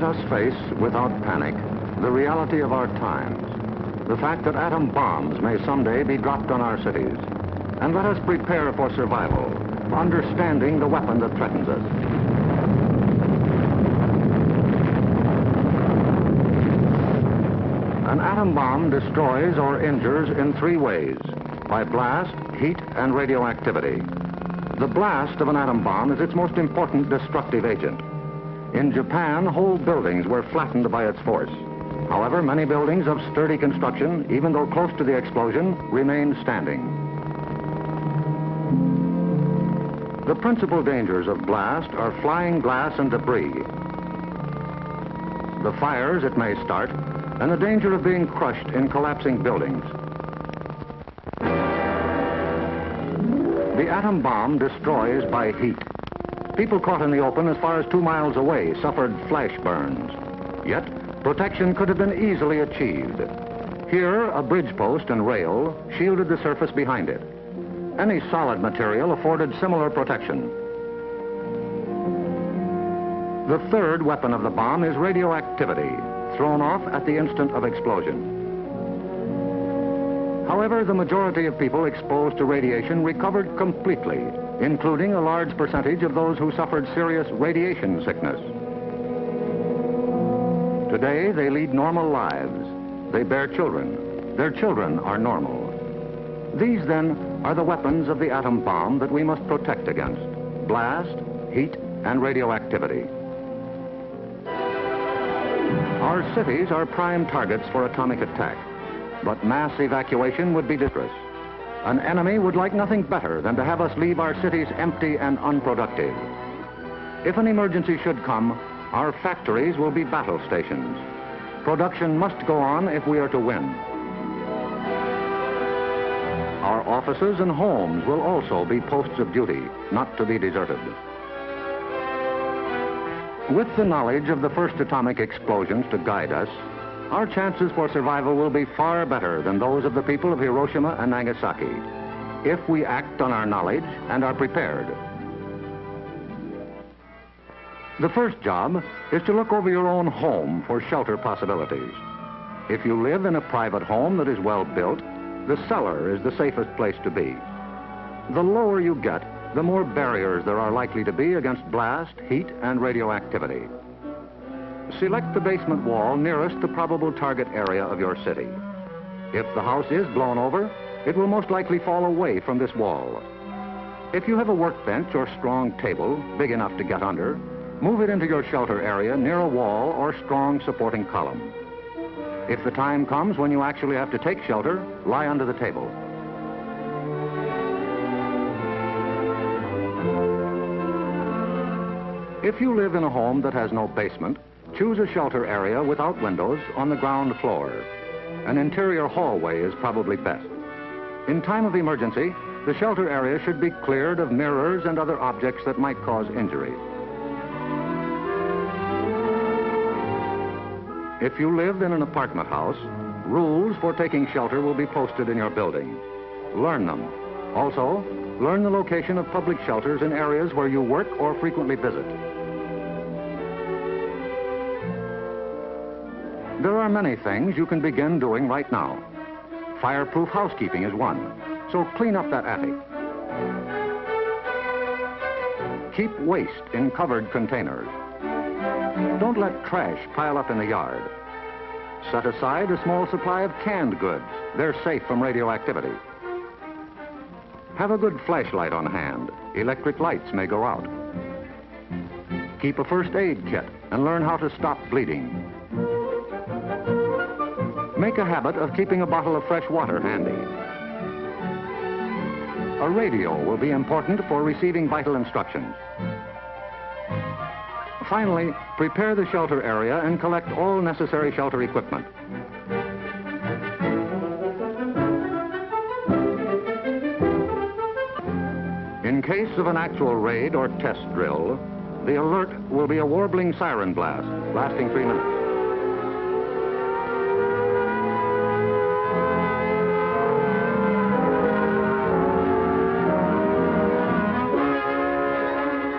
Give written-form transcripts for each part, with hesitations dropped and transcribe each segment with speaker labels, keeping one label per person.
Speaker 1: Let us face, without panic, the reality of our times. The fact that atom bombs may someday be dropped on our cities. And let us prepare for survival, understanding the weapon that threatens us. An atom bomb destroys or injures in three ways: by blast, heat, and radioactivity. The blast of an atom bomb is its most important destructive agent. In Japan, whole buildings were flattened by its force. However, many buildings of sturdy construction, even though close to the explosion, remained standing. The principal dangers of blast are flying glass and debris, the fires it may start, and the danger of being crushed in collapsing buildings. The atom bomb destroys by heat. People caught in the open as far as 2 miles away suffered flash burns. Yet, protection could have been easily achieved. Here, a bridge post and rail shielded the surface behind it. Any solid material afforded similar protection. The third weapon of the bomb is radioactivity, thrown off at the instant of explosion. However, the majority of people exposed to radiation recovered completely, including a large percentage of those who suffered serious radiation sickness. Today, they lead normal lives. They bear children. Their children are normal. These, then, are the weapons of the atom bomb that we must protect against: blast, heat, and radioactivity. Our cities are prime targets for atomic attack, but mass evacuation would be dangerous. An enemy would like nothing better than to have us leave our cities empty and unproductive. If an emergency should come, our factories will be battle stations. Production must go on if we are to win. Our offices and homes will also be posts of duty, not to be deserted. With the knowledge of the first atomic explosions to guide us, our chances for survival will be far better than those of the people of Hiroshima and Nagasaki, if we act on our knowledge and are prepared. The first job is to look over your own home for shelter possibilities. If you live in a private home that is well built, the cellar is the safest place to be. The lower you get, the more barriers there are likely to be against blast, heat, and radioactivity. Select the basement wall nearest the probable target area of your city. If the house is blown over, it will most likely fall away from this wall. If you have a workbench or strong table big enough to get under, move it into your shelter area near a wall or strong supporting column. If the time comes when you actually have to take shelter, lie under the table. If you live in a home that has no basement, choose a shelter area without windows on the ground floor. An interior hallway is probably best. In time of emergency, the shelter area should be cleared of mirrors and other objects that might cause injury. If you live in an apartment house, rules for taking shelter will be posted in your building. Learn them. Also, learn the location of public shelters in areas where you work or frequently visit. There are many things you can begin doing right now. Fireproof housekeeping is one, so clean up that attic. Keep waste in covered containers. Don't let trash pile up in the yard. Set aside a small supply of canned goods. They're safe from radioactivity. Have a good flashlight on hand. Electric lights may go out. Keep a first aid kit and learn how to stop bleeding. Make a habit of keeping a bottle of fresh water handy. A radio will be important for receiving vital instructions. Finally, prepare the shelter area and collect all necessary shelter equipment. In case of an actual raid or test drill, the alert will be a warbling siren blast lasting 3 minutes.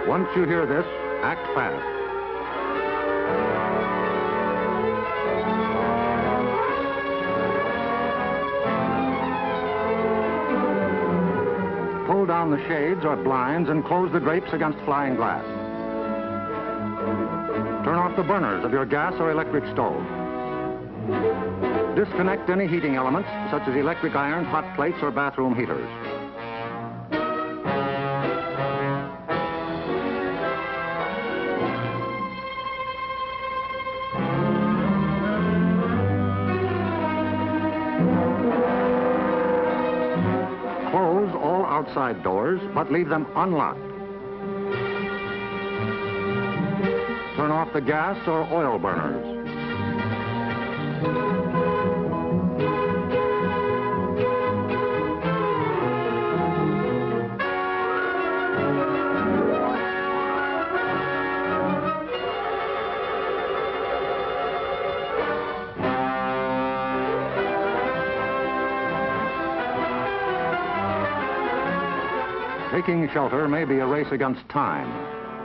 Speaker 1: Once you hear this, act fast. pull down the shades or blinds and close the drapes against flying glass. Turn off the burners of your gas or electric stove. Disconnect any heating elements, such as electric irons, hot plates, or bathroom heaters. Close all outside doors, but leave them unlocked. Turn off the gas or oil burners. Taking shelter may be a race against time,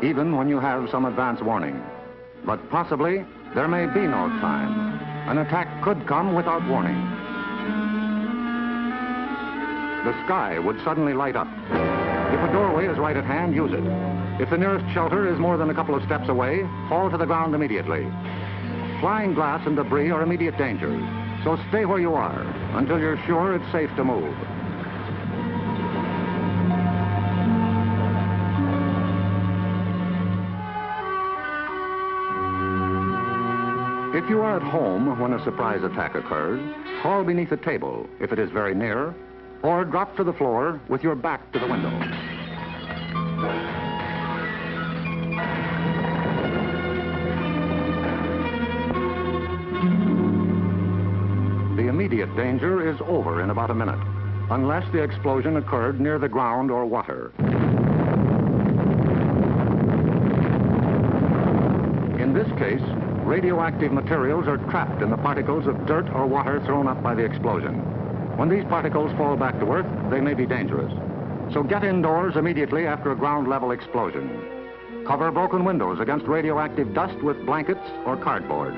Speaker 1: even when you have some advance warning. But possibly, there may be no time. An attack could come without warning. The sky would suddenly light up. If a doorway is right at hand, use it. If the nearest shelter is more than a couple of steps away, fall to the ground immediately. Flying glass and debris are immediate dangers, so stay where you are until you're sure it's safe to move. If you are at home when a surprise attack occurs, crawl beneath a table if it is very near, or drop to the floor with your back to the window. The immediate danger is over in about a minute, unless the explosion occurred near the ground or water. In this case, radioactive materials are trapped in the particles of dirt or water thrown up by the explosion. When these particles fall back to Earth, they may be dangerous. So get indoors immediately after a ground-level explosion. Cover broken windows against radioactive dust with blankets or cardboard.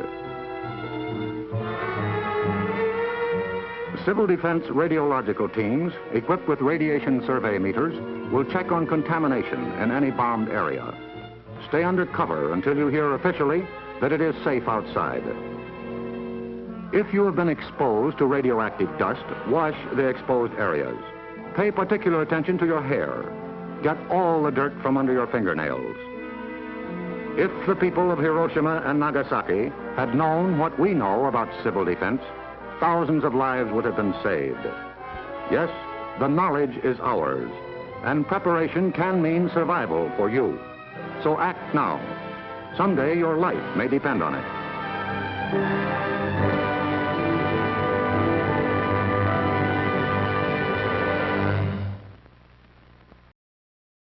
Speaker 1: Civil Defense radiological teams, equipped with radiation survey meters, will check on contamination in any bombed area. Stay under cover until you hear officially that it is safe outside. If you have been exposed to radioactive dust, wash the exposed areas. Pay particular attention to your hair. Get all the dirt from under your fingernails. If the people of Hiroshima and Nagasaki had known what we know about civil defense, thousands of lives would have been saved. Yes, the knowledge is ours, and preparation can mean survival for you. So act now. Someday your life may depend on it.